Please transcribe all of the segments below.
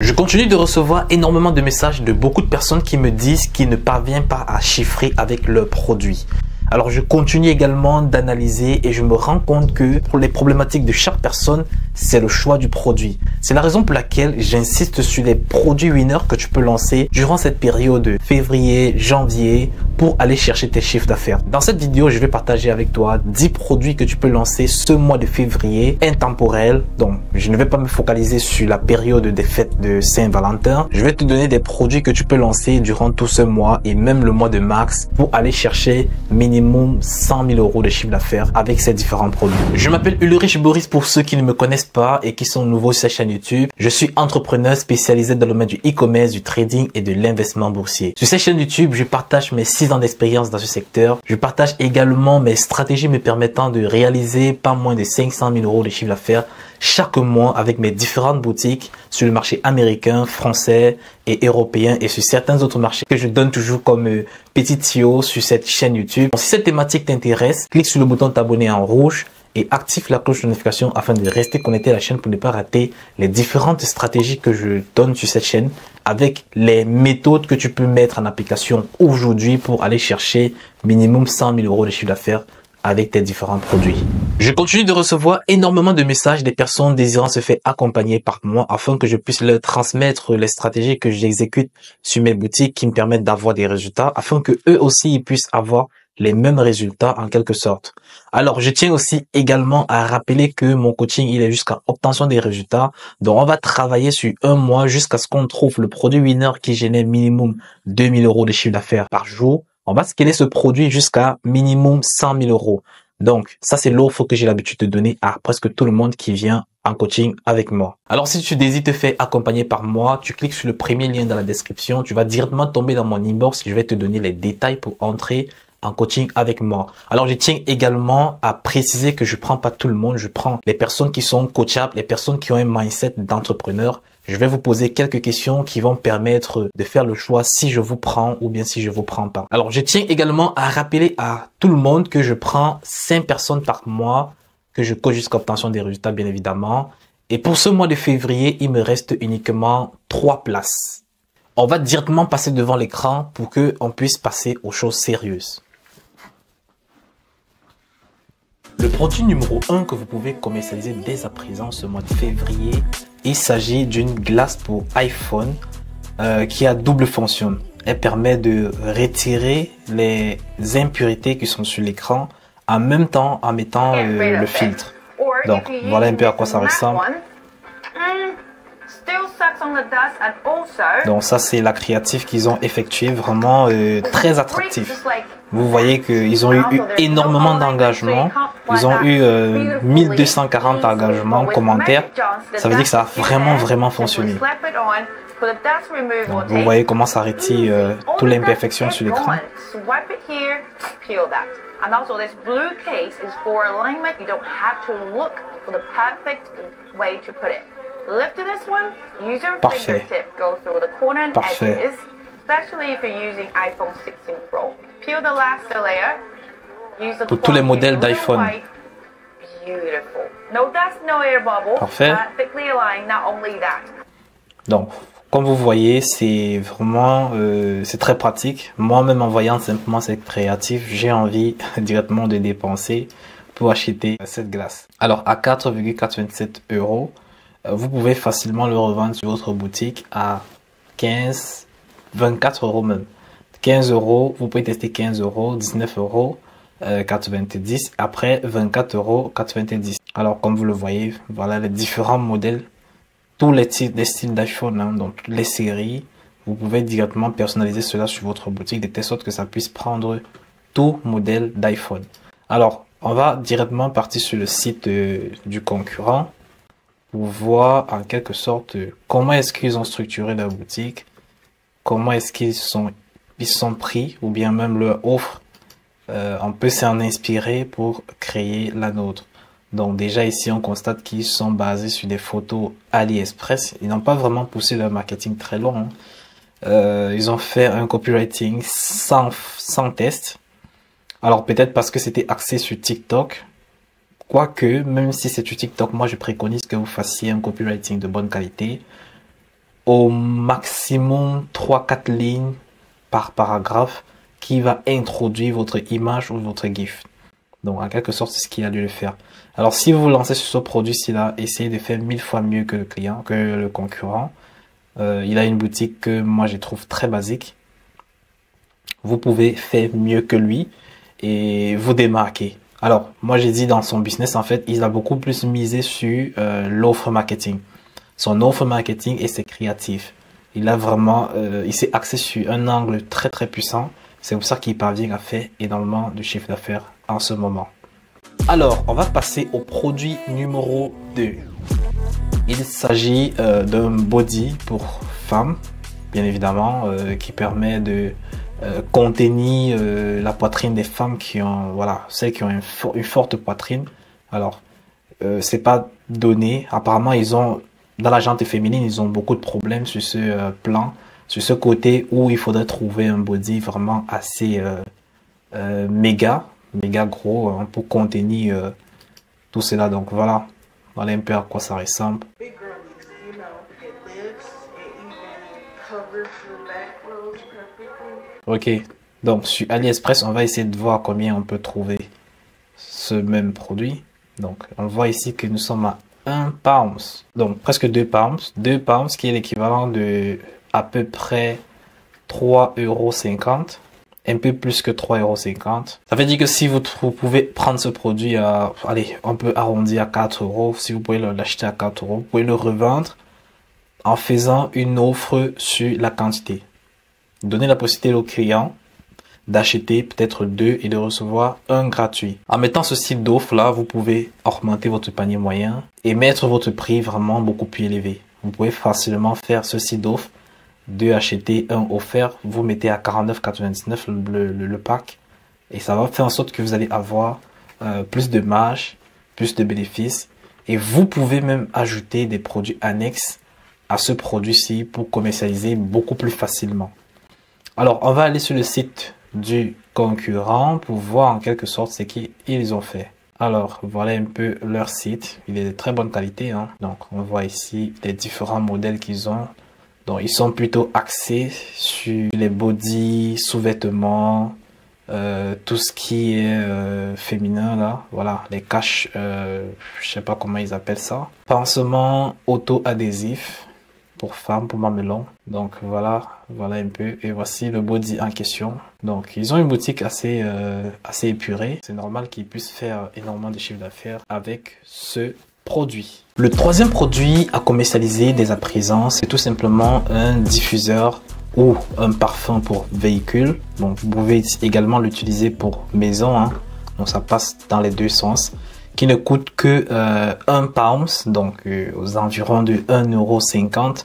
Je continue de recevoir énormément de messages de beaucoup de personnes qui me disent qu'ils ne parviennent pas à chiffrer avec leurs produits. Alors je continue également d'analyser et je me rends compte que pour les problématiques de chaque personne, c'est le choix du produit. C'est la raison pour laquelle j'insiste sur les produits winners que tu peux lancer durant cette période de février, janvier pour aller chercher tes chiffres d'affaires. Dans cette vidéo, je vais partager avec toi 10 produits que tu peux lancer ce mois de février, intemporels. Donc, je ne vais pas me focaliser sur la période des fêtes de Saint-Valentin. Je vais te donner des produits que tu peux lancer durant tout ce mois et même le mois de mars pour aller chercher minimum 100 000 euros de chiffre d'affaires avec ces différents produits. Je m'appelle Ulrich Boris pour ceux qui ne me connaissent pas et qui sont nouveaux sur cette chaîne YouTube. Je suis entrepreneur spécialisé dans le domaine du e-commerce, du trading et de l'investissement boursier. Sur cette chaîne YouTube, je partage mes 6 ans d'expérience dans ce secteur. Je partage également mes stratégies me permettant de réaliser pas moins de 500 000 euros de chiffre d'affaires chaque mois avec mes différentes boutiques sur le marché américain, français et européen et sur certains autres marchés que je donne toujours comme petit tuyau sur cette chaîne YouTube. Donc, si cette thématique t'intéresse, clique sur le bouton t'abonner en rouge et active la cloche de notification afin de rester connecté à la chaîne pour ne pas rater les différentes stratégies que je donne sur cette chaîne avec les méthodes que tu peux mettre en application aujourd'hui pour aller chercher minimum 100 000 euros de chiffre d'affaires avec tes différents produits. Je continue de recevoir énormément de messages des personnes désirant se faire accompagner par moi afin que je puisse leur transmettre les stratégies que j'exécute sur mes boutiques qui me permettent d'avoir des résultats afin que eux aussi ils puissent avoir les mêmes résultats en quelque sorte. Alors, je tiens aussi également à rappeler que mon coaching, il est jusqu'à obtention des résultats. Donc, on va travailler sur un mois jusqu'à ce qu'on trouve le produit winner qui génère minimum 2000 euros de chiffre d'affaires par jour. On va scaler ce produit jusqu'à minimum 100 000 euros. Donc, ça, c'est l'offre que j'ai l'habitude de donner à presque tout le monde qui vient en coaching avec moi. Alors, si tu désires te faire accompagner par moi, tu cliques sur le premier lien dans la description. Tu vas directement tomber dans mon inbox. Je vais te donner les détails pour entrer en coaching avec moi. Alors, je tiens également à préciser que je prends pas tout le monde. Je prends les personnes qui sont coachables, les personnes qui ont un mindset d'entrepreneur. Je vais vous poser quelques questions qui vont permettre de faire le choix si je vous prends ou bien si je vous prends pas. Alors, je tiens également à rappeler à tout le monde que je prends 5 personnes par mois que je coach jusqu'à obtention des résultats, bien évidemment. Et pour ce mois de février, il me reste uniquement 3 places. On va directement passer devant l'écran pour que on puisse passer aux choses sérieuses. Le produit numéro 1 que vous pouvez commercialiser dès à présent ce mois de février, il s'agit d'une glace pour iPhone qui a double fonction. Elle permet de retirer les impuretés qui sont sur l'écran en même temps en mettant le filtre. Donc voilà un peu à quoi ça ressemble. Donc ça c'est la créative qu'ils ont effectuée, vraiment très attractif. Vous voyez qu'ils ont eu énormément d'engagement. Ils ont eu 1240 engagements, commentaires. Ça veut dire que ça a vraiment fonctionné. Donc, vous voyez comment ça retire toute l'imperfection sur l'écran. Parfait. Parfait. Pour tous les modèles d'iPhone. Parfait. Donc, comme vous voyez, c'est vraiment c'est très pratique. Moi-même, en voyant simplement cette créative, j'ai envie directement de dépenser pour acheter cette glace. Alors, à 4,87 €, vous pouvez facilement le revendre sur votre boutique à 15, 24 € même. 15 €, vous pouvez tester 15 €, 19 €, 90, après 24 € 90. Alors, comme vous le voyez, voilà les différents modèles, tous les styles d'iPhone, hein, donc toutes les séries. Vous pouvez directement personnaliser cela sur votre boutique de telle sorte que ça puisse prendre tout modèle d'iPhone. Alors, on va directement partir sur le site du concurrent pour voir en quelque sorte comment est-ce qu'ils ont structuré leur boutique, comment est-ce qu'ils sont pris ou bien même leur offre. On peut s'en inspirer pour créer la nôtre. Donc déjà ici on constate qu'ils sont basés sur des photos AliExpress. Ils n'ont pas vraiment poussé leur marketing très loin, hein. Ils ont fait un copywriting sans test. Alors peut-être parce que c'était axé sur TikTok. Quoique, même si c'est sur TikTok, moi je préconise que vous fassiez un copywriting de bonne qualité. au maximum 3-4 lignes par paragraphe qui va introduire votre image ou votre GIF. Donc, en quelque sorte, c'est ce qu'il a dû le faire. Alors, si vous vous lancez sur ce produit-ci là, essayez de faire 1000 fois mieux que le client, que le concurrent. Il a une boutique que moi, je trouve très basique. Vous pouvez faire mieux que lui et vous démarquer. Alors, moi, j'ai dit dans son business, en fait, il a beaucoup plus misé sur l'offre marketing. Son offre marketing et ses créatifs. Il a vraiment, il s'est axé sur un angle très, très puissant. C'est pour ça qu'il parvient à faire énormément de chiffre d'affaires en ce moment. Alors, on va passer au produit numéro 2. Il s'agit d'un body pour femmes, bien évidemment, qui permet de contenir la poitrine des femmes qui ont, voilà, celles qui ont une forte poitrine. Alors, c'est pas donné. Apparemment, ils ont, dans la gente féminine, ils ont beaucoup de problèmes sur ce plan, sur ce côté où il faudrait trouver un body vraiment assez méga gros hein, pour contenir tout cela. Donc voilà un peu à quoi ça ressemble. Ok, donc sur AliExpress, on va essayer de voir combien on peut trouver ce même produit. Donc on voit ici que nous sommes à 1 pound, donc presque 2 pounds. 2 pounds qui est l'équivalent de à peu près 3,50 €. Un peu plus que 3,50 €. Ça veut dire que si vous pouvez prendre ce produit à, allez, on peut arrondir à 4 €. Si vous pouvez l'acheter à 4 €, vous pouvez le revendre en faisant une offre sur la quantité. Donnez la possibilité au client d'acheter peut-être 2 et de recevoir un gratuit. En mettant ce type d'offre là, vous pouvez augmenter votre panier moyen et mettre votre prix vraiment beaucoup plus élevé. Vous pouvez facilement faire ce type d'offre. 2 acheter, 1 offert, vous mettez à 49,99 € le pack et ça va faire en sorte que vous allez avoir plus de marge, plus de bénéfices et vous pouvez même ajouter des produits annexes à ce produit-ci pour commercialiser beaucoup plus facilement. Alors, on va aller sur le site du concurrent pour voir en quelque sorte ce qu'ils ont fait. Alors, voilà un peu leur site. Il est de très bonne qualité, hein. Donc, on voit ici les différents modèles qu'ils ont. Donc, ils sont plutôt axés sur les bodys, sous-vêtements, tout ce qui est féminin là. Voilà, les caches, je sais pas comment ils appellent ça. Pansements auto-adhésifs pour femmes, pour mamelons. Donc voilà un peu. Et voici le body en question. Donc, ils ont une boutique assez épurée. C'est normal qu'ils puissent faire énormément de chiffre d'affaires avec ce produit. Le troisième produit à commercialiser dès à présent, c'est tout simplement un diffuseur ou un parfum pour véhicule. Donc vous pouvez également l'utiliser pour maison, hein. Donc ça passe dans les deux sens, qui ne coûte que 1 pound, donc aux environs de 1,50 €.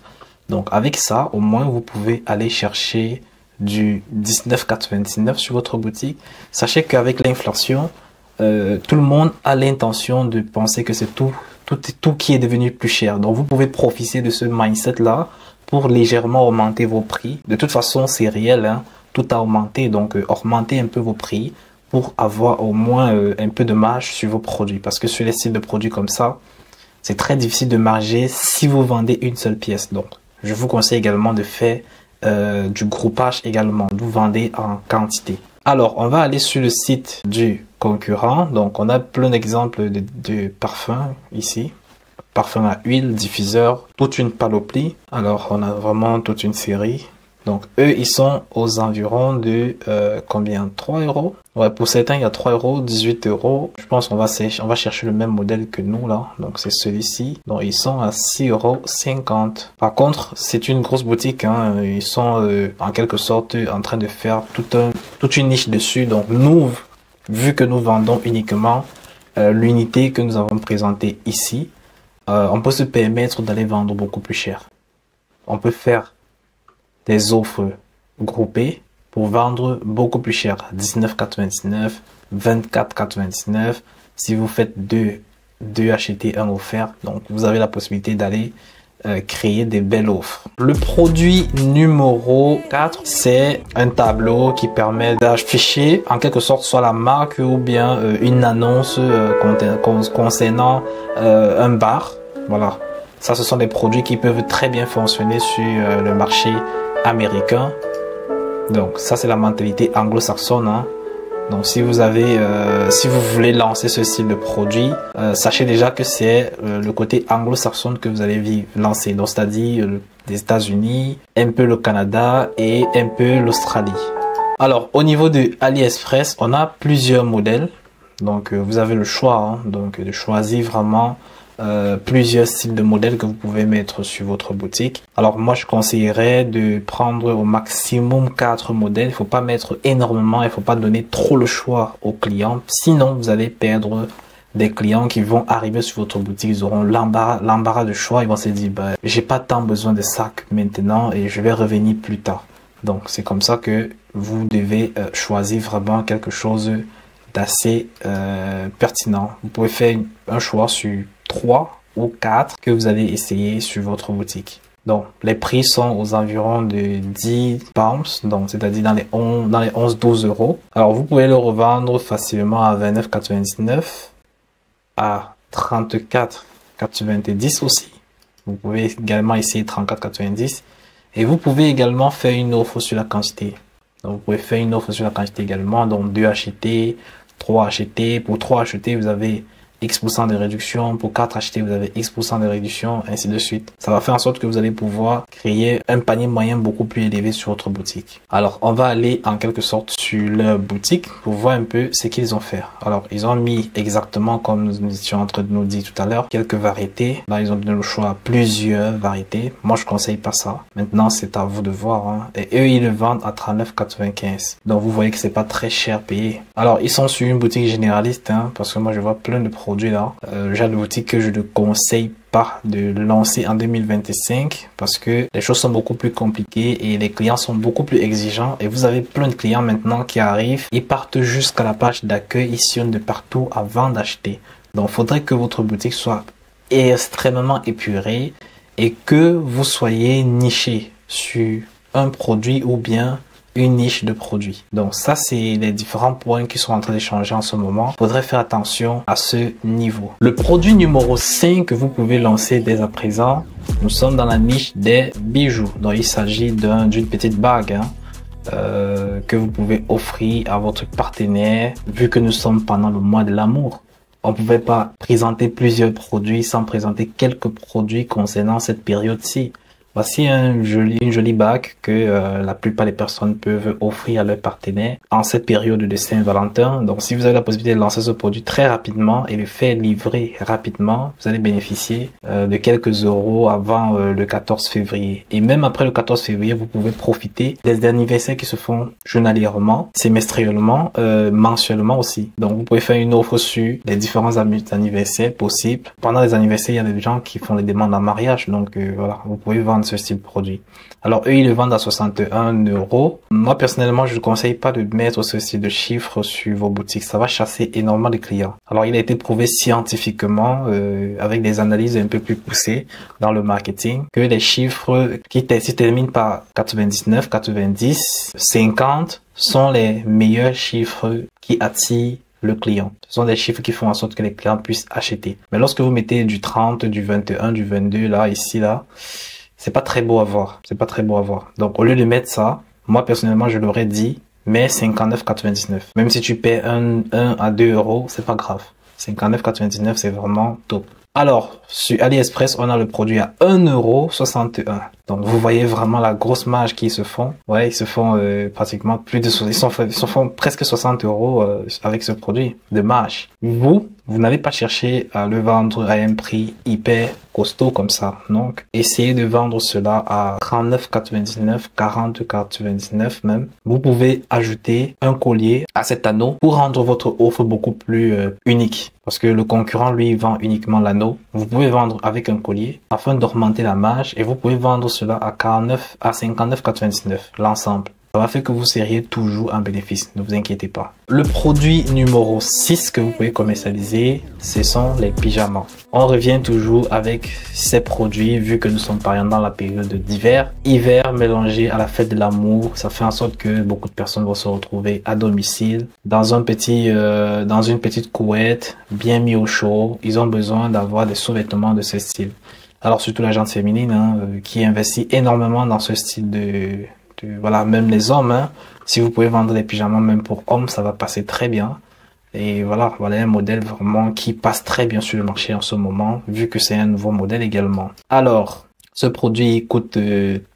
Donc avec ça, au moins vous pouvez aller chercher du 19,99 € sur votre boutique. Sachez qu'avec l'inflation, tout le monde a l'intention de penser que c'est tout qui est devenu plus cher. Donc vous pouvez profiter de ce mindset là pour légèrement augmenter vos prix. De toute façon, c'est réel, hein, tout a augmenté. Donc augmentez un peu vos prix pour avoir au moins un peu de marge sur vos produits. Parce que sur les sites de produits comme ça, c'est très difficile de marger si vous vendez une seule pièce. Donc je vous conseille également de faire du groupage également. Vous vendez en quantité. Alors, on va aller sur le site du concurrent. Donc, on a plein d'exemples de parfums ici. Parfum à huile, diffuseur, toute une panoplie. Alors, on a vraiment toute une série. Donc, eux, ils sont aux environs de combien? 3 €. Ouais, pour certains, il y a 3 €, 18 €. Je pense qu'on va chercher le même modèle que nous, là. Donc, c'est celui-ci. Donc, ils sont à 6,50 €. Par contre, c'est une grosse boutique, hein. Ils sont en quelque sorte en train de faire toute une niche dessus. Donc, nous, vu que nous vendons uniquement l'unité que nous avons présentée ici, on peut se permettre d'aller vendre beaucoup plus cher. On peut faire des offres groupées pour vendre beaucoup plus cher, 19,99 €, 24,99 €. Si vous faites deux acheter, un offert, donc vous avez la possibilité d'aller créer des belles offres. Le produit numéro 4, c'est un tableau qui permet d'afficher en quelque sorte soit la marque ou bien une annonce concernant un bar. Voilà. Ça, ce sont des produits qui peuvent très bien fonctionner sur le marché américain. Donc, ça, c'est la mentalité anglo-saxonne, hein. Donc, si vous voulez lancer ce style de produit, sachez déjà que c'est le côté anglo-saxon que vous allez lancer. Donc, c'est-à-dire les États-Unis, un peu le Canada et un peu l'Australie. Alors, au niveau de AliExpress, on a plusieurs modèles. Donc, vous avez le choix, hein, donc de choisir vraiment plusieurs styles de modèles que vous pouvez mettre sur votre boutique. Alors moi je conseillerais de prendre au maximum 4 modèles. Il faut pas mettre énormément, il faut pas donner trop le choix aux clients, sinon vous allez perdre des clients qui vont arriver sur votre boutique. Ils auront l'embarras de choix, ils vont se dire bah, j'ai pas tant besoin de sacs maintenant et je vais revenir plus tard. Donc c'est comme ça que vous devez choisir vraiment quelque chose d'assez pertinent. Vous pouvez faire un choix sur 3 ou 4 que vous allez essayer sur votre boutique. Donc, les prix sont aux environs de 10 pounds, donc c'est-à-dire dans les 11-12 euros. Alors, vous pouvez le revendre facilement à 29,99, à 34,90 aussi. Vous pouvez également essayer 34,90 et vous pouvez également faire une offre sur la quantité. Donc, vous pouvez faire une offre sur la quantité également, donc 2 achetés, 3 achetés. Pour 3 achetés, vous avez X% de réduction. Pour 4 achetés, vous avez X% de réduction, ainsi de suite. Ça va faire en sorte que vous allez pouvoir créer un panier moyen beaucoup plus élevé sur votre boutique. Alors, on va aller en quelque sorte sur leur boutique pour voir un peu ce qu'ils ont fait. Alors, ils ont mis exactement comme nous étions en train de nous dire tout à l'heure, quelques variétés. Là, ils ont donné le choix à plusieurs variétés. Moi, je conseille pas ça. Maintenant, c'est à vous de voir, hein. Et eux, ils le vendent à 39,95. Donc, vous voyez que c'est pas très cher payé. Alors, ils sont sur une boutique généraliste, hein, parce que moi, je vois plein de produits là. Le genre de boutique que je ne conseille pas de lancer en 2025 parce que les choses sont beaucoup plus compliquées et les clients sont beaucoup plus exigeants et vous avez plein de clients maintenant qui arrivent, ils partent jusqu'à la page d'accueil, ils sillonnent de partout avant d'acheter. Donc, il faudrait que votre boutique soit extrêmement épurée et que vous soyez niché sur un produit ou bien une niche de produits. Donc ça, c'est les différents points qui sont en train de changer en ce moment. Il faudrait faire attention à ce niveau. Le produit numéro 5 que vous pouvez lancer dès à présent, nous sommes dans la niche des bijoux. Donc il s'agit d'une petite bague, hein, que vous pouvez offrir à votre partenaire vu que nous sommes pendant le mois de l'amour. On ne pouvait pas présenter plusieurs produits sans présenter quelques produits concernant cette période-ci. Voici une jolie bague que la plupart des personnes peuvent offrir à leurs partenaires en cette période de Saint-Valentin. Donc, si vous avez la possibilité de lancer ce produit très rapidement et le faire livrer rapidement, vous allez bénéficier de quelques euros avant le 14 février. Et même après le 14 février, vous pouvez profiter des anniversaires qui se font journalièrement, semestriellement, mensuellement aussi. Donc, vous pouvez faire une offre sur les différents anniversaires possibles. Pendant les anniversaires, il y a des gens qui font les demandes en mariage. Donc, voilà, vous pouvez vendre ce style de produit. Alors eux, ils le vendent à 61 euros. Moi, personnellement, je ne conseille pas de mettre ce style de chiffres sur vos boutiques. Ça va chasser énormément de clients. Alors, il a été prouvé scientifiquement, avec des analyses un peu plus poussées dans le marketing, que les chiffres qui se terminent par 99, 90, 50 sont les meilleurs chiffres qui attirent le client. Ce sont des chiffres qui font en sorte que les clients puissent acheter. Mais lorsque vous mettez du 30, du 21, du 22, là, ici, là, c'est pas très beau à voir. C'est pas très beau à voir. Donc, au lieu de mettre ça, moi, personnellement, je l'aurais dit, mais 59,99. Même si tu paies 1 à 2 euros, c'est pas grave. 59,99, c'est vraiment top. Alors, sur AliExpress, on a le produit à 1,61 €. Donc, vous voyez vraiment la grosse marge qu'ils se font. Ouais, ils se font pratiquement plus de... Ils se font presque 60 € avec ce produit de marge. Vous n'avez pas cherché à le vendre à un prix hyper costaud comme ça. Donc, essayez de vendre cela à 39,99, 40,99 même. Vous pouvez ajouter un collier à cet anneau pour rendre votre offre beaucoup plus unique. Parce que le concurrent, lui, vend uniquement l'anneau. Vous pouvez vendre avec un collier afin d'augmenter la marge et vous pouvez vendre cela à 59,99 l'ensemble. Ça va faire que vous seriez toujours en bénéfice, ne vous inquiétez pas. Le produit numéro 6 que vous pouvez commercialiser, ce sont les pyjamas. On revient toujours avec ces produits vu que nous sommes par exemple dans la période d'hiver. Hiver mélangé à la fête de l'amour, ça fait en sorte que beaucoup de personnes vont se retrouver à domicile, dans une petite couette, bien mis au chaud. Ils ont besoin d'avoir des sous-vêtements de ce style. Alors surtout la gente féminine hein, qui investit énormément dans ce style voilà, même les hommes. Hein, si vous pouvez vendre des pyjamas même pour hommes, ça va passer très bien. Et voilà un modèle vraiment qui passe très bien sur le marché en ce moment, vu que c'est un nouveau modèle également. Alors, ce produit coûte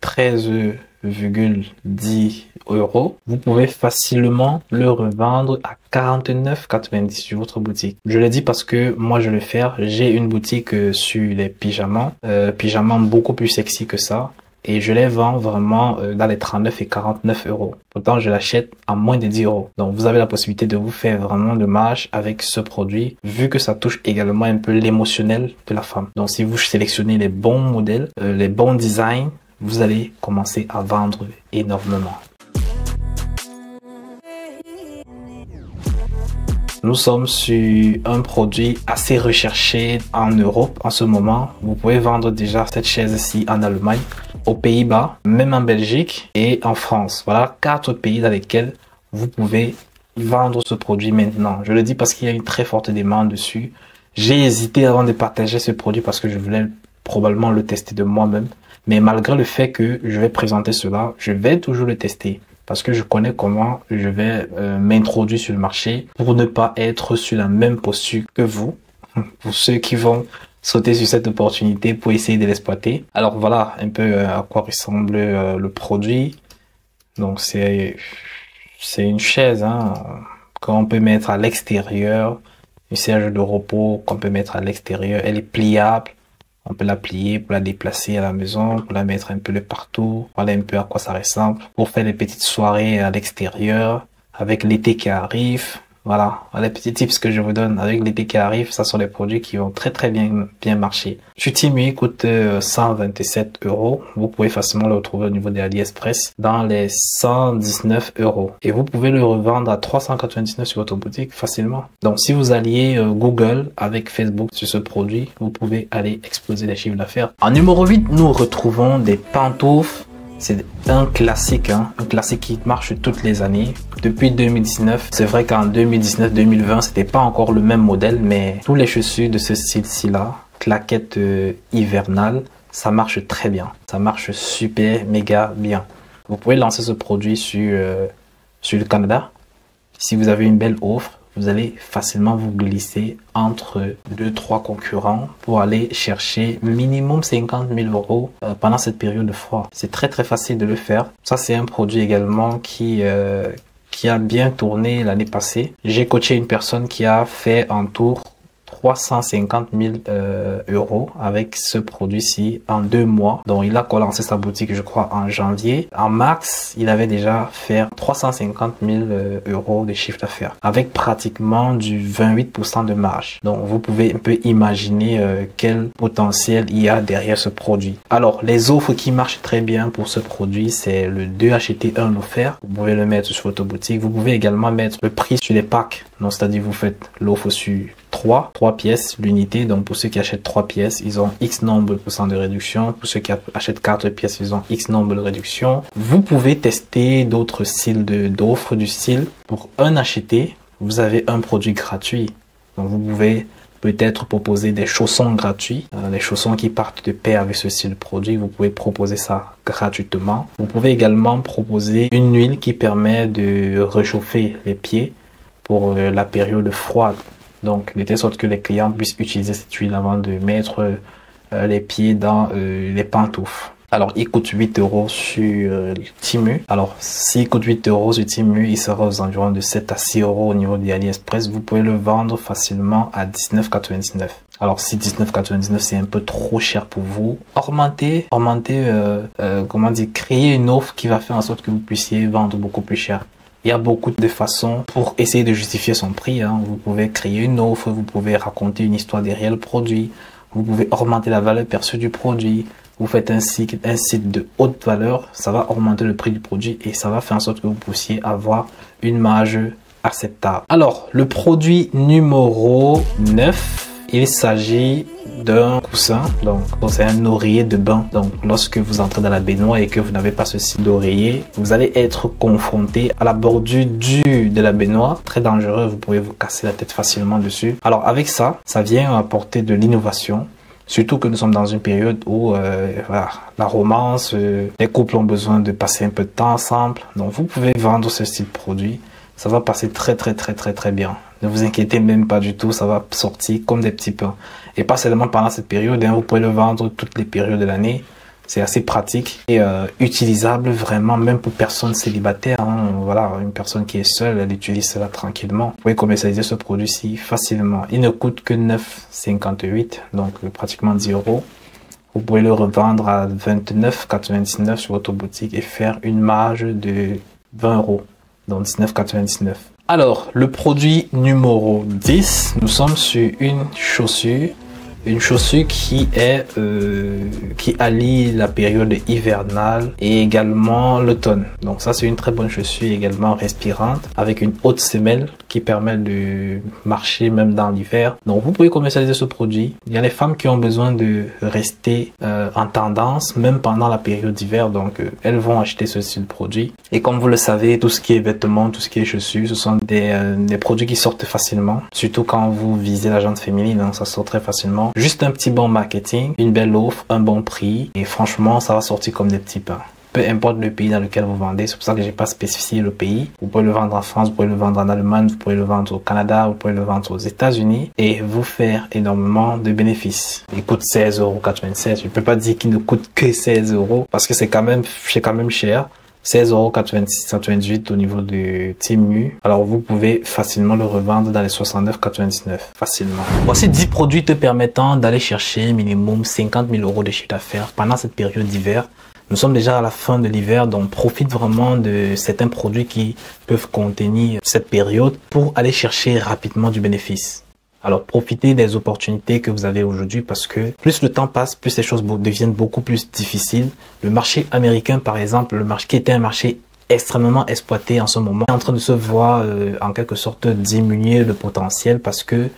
13,10 €. Vous pouvez facilement le revendre à 49,90 € sur votre boutique. Je l'ai dit parce que moi je le fais. J'ai une boutique sur les pyjamas, pyjamas beaucoup plus sexy que ça. Et je les vends vraiment dans les 39 et 49 €. Pourtant, je l'achète à moins de 10 €. Donc, vous avez la possibilité de vous faire vraiment de marge avec ce produit, vu que ça touche également un peu l'émotionnel de la femme. Donc, si vous sélectionnez les bons modèles, les bons designs, vous allez commencer à vendre énormément. Nous sommes sur un produit assez recherché en Europe en ce moment. Vous pouvez vendre déjà cette chaise-ci en Allemagne, aux Pays-Bas, même en Belgique et en France. Voilà 4 pays dans lesquels vous pouvez vendre ce produit maintenant. Je le dis parce qu'il y a une très forte demande dessus. J'ai hésité avant de partager ce produit parce que je voulais probablement le tester de moi-même. Mais malgré le fait que je vais présenter cela, je vais toujours le tester. Parce que je connais comment je vais m'introduire sur le marché pour ne pas être sur la même posture que vous. Pour ceux qui vont sauter sur cette opportunité pour essayer de l'exploiter. Alors voilà un peu à quoi ressemble le produit. Donc c'est une chaise hein, qu'on peut mettre à l'extérieur. Une siège de repos qu'on peut mettre à l'extérieur. Elle est pliable. On peut la plier pour la déplacer à la maison, pour la mettre un peu de partout. Voilà un peu à quoi ça ressemble. Pour faire des petites soirées à l'extérieur, avec l'été qui arrive. Voilà, les petits tips que je vous donne avec l'été qui arrive, ça sont des produits qui vont très bien marcher. Sur Temu, il coûte 127 €. Vous pouvez facilement le retrouver au niveau de AliExpress dans les 119 €. Et vous pouvez le revendre à 399 € sur votre boutique facilement. Donc si vous alliez Google avec Facebook sur ce produit, vous pouvez aller exploser les chiffres d'affaires. En numéro 8, nous retrouvons des pantoufles. C'est un classique, hein, un classique qui marche toutes les années. Depuis 2019, c'est vrai qu'en 2019-2020, c'était pas encore le même modèle, mais tous les chaussures de ce style-ci là, claquettes hivernales, ça marche très bien. Ça marche super, méga bien. Vous pouvez lancer ce produit sur le Canada. Si vous avez une belle offre, vous allez facilement vous glisser entre 2-3 concurrents pour aller chercher minimum 50 000 € pendant cette période de froid. C'est très facile de le faire. Ça, c'est un produit également qui a bien tourné l'année passée. J'ai coaché une personne qui a fait en tour 350 000 € avec ce produit-ci en 2 mois. Donc, il a lancé sa boutique, je crois, en janvier. En mars, il avait déjà fait 350 000 € de chiffre d'affaires avec pratiquement du 28% de marge. Donc, vous pouvez un peu imaginer quel potentiel il y a derrière ce produit. Alors, les offres qui marchent très bien pour ce produit, c'est le 2 acheter 1 offert. Vous pouvez le mettre sur votre boutique. Vous pouvez également mettre le prix sur les packs. Donc, c'est-à-dire, vous faites l'offre sur 3 pièces l'unité. Donc pour ceux qui achètent 3 pièces, ils ont X nombre de % de réduction. Pour ceux qui achètent 4 pièces, ils ont X nombre de réduction. Vous pouvez tester d'autres styles d'offres du style. Pour un acheté, vous avez un produit gratuit. Donc vous pouvez peut-être proposer des chaussons gratuits. Les chaussons qui partent de pair avec ce style de produit, vous pouvez proposer ça gratuitement. Vous pouvez également proposer une huile qui permet de réchauffer les pieds pour la période froide. Donc, de telle sorte que les clients puissent utiliser cette huile avant de mettre les pieds dans les pantoufles. Alors, il coûte 8 € sur Temu. Alors, s'il coûte 8 € sur Temu, il sera aux environs de 7 à 6 € au niveau de AliExpress. Vous pouvez le vendre facilement à 19,99 €. Alors, si 19,99 € c'est un peu trop cher pour vous, comment dire, créer une offre qui va faire en sorte que vous puissiez vendre beaucoup plus cher. Il y a beaucoup de façons pour essayer de justifier son prix. Hein. Vous pouvez créer une offre, vous pouvez raconter une histoire derrière le produit, vous pouvez augmenter la valeur perçue du produit. Vous faites un site de haute valeur, ça va augmenter le prix du produit et ça va faire en sorte que vous puissiez avoir une marge acceptable. Alors, le produit numéro 9, il s'agit d'un coussin, donc c'est un oreiller de bain. Donc lorsque vous entrez dans la baignoire et que vous n'avez pas ce style d'oreiller, vous allez être confronté à la bordure de la baignoire, très dangereux, vous pouvez vous casser la tête facilement dessus. Alors avec ça, ça vient apporter de l'innovation. Surtout que nous sommes dans une période où voilà, la romance, les couples ont besoin de passer un peu de temps ensemble. Donc vous pouvez vendre ce style de produit. Ça va passer très bien. Ne vous inquiétez même pas du tout, ça va sortir comme des petits pains. Et pas seulement pendant cette période, hein, vous pouvez le vendre toutes les périodes de l'année. C'est assez pratique et utilisable vraiment même pour personnes célibataires. Hein. Voilà, une personne qui est seule, elle utilise cela tranquillement. Vous pouvez commercialiser ce produit-ci facilement. Il ne coûte que 9,58, donc pratiquement 10 €. Vous pouvez le revendre à 29,99 sur votre boutique et faire une marge de 20 €, donc 19,99. Alors, le produit numéro 10, nous sommes sur une chaussure qui est qui allie la période hivernale et également l'automne. Donc ça, c'est une très bonne chaussure également respirante avec une haute semelle qui permet de marcher même dans l'hiver. Donc vous pouvez commercialiser ce produit. Il y a les femmes qui ont besoin de rester en tendance même pendant la période d'hiver, donc elles vont acheter ce style de produit. Et comme vous le savez, tout ce qui est vêtements, tout ce qui est chaussures, ce sont des produits qui sortent facilement, surtout quand vous visez la gente féminine, donc ça sort très facilement. Juste un petit bon marketing, une belle offre, un bon prix et franchement ça va sortir comme des petits pains. Peu importe le pays dans lequel vous vendez, c'est pour ça que j'ai pas spécifié le pays. Vous pouvez le vendre en France, vous pouvez le vendre en Allemagne, vous pouvez le vendre au Canada, vous pouvez le vendre aux États-Unis et vous faire énormément de bénéfices. Il coûte 16,96 €. Je peux pas dire qu'il ne coûte que 16 € parce que c'est quand même cher. 16,98 € au niveau de Temu. Alors vous pouvez facilement le revendre dans les 69,99 facilement. Voici 10 produits te permettant d'aller chercher minimum 50 000 € de chiffre d'affaires pendant cette période d'hiver. Nous sommes déjà à la fin de l'hiver, donc profite vraiment de certains produits qui peuvent contenir cette période pour aller chercher rapidement du bénéfice. Alors profitez des opportunités que vous avez aujourd'hui parce que plus le temps passe, plus les choses deviennent beaucoup plus difficiles. Le marché américain par exemple, le marché qui était un marché extrêmement exploité en ce moment, est en train de se voir en quelque sorte diminuer le potentiel parce que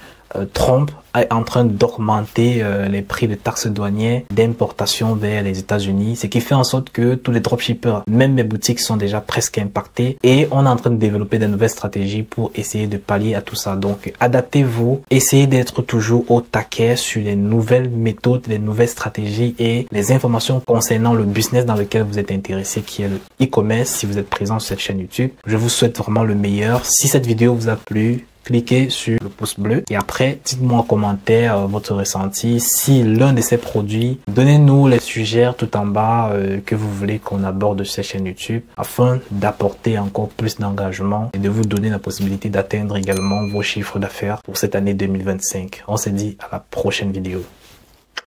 Trump est en train d'augmenter les prix de taxes douanières d'importation vers les États-Unis, ce qui fait en sorte que tous les dropshippers, même mes boutiques, sont déjà presque impactés et on est en train de développer de nouvelles stratégies pour essayer de pallier à tout ça. Donc adaptez-vous, essayez d'être toujours au taquet sur les nouvelles méthodes, les nouvelles stratégies et les informations concernant le business dans lequel vous êtes intéressé, qui est le e-commerce. Si vous êtes présent sur cette chaîne YouTube, je vous souhaite vraiment le meilleur. Si cette vidéo vous a plu, cliquez sur le pouce bleu et après dites-moi en commentaire votre ressenti. Si l'un de ces produits, donnez-nous les sujets tout en bas que vous voulez qu'on aborde sur cette chaîne YouTube afin d'apporter encore plus d'engagement et de vous donner la possibilité d'atteindre également vos chiffres d'affaires pour cette année 2025. On se dit à la prochaine vidéo.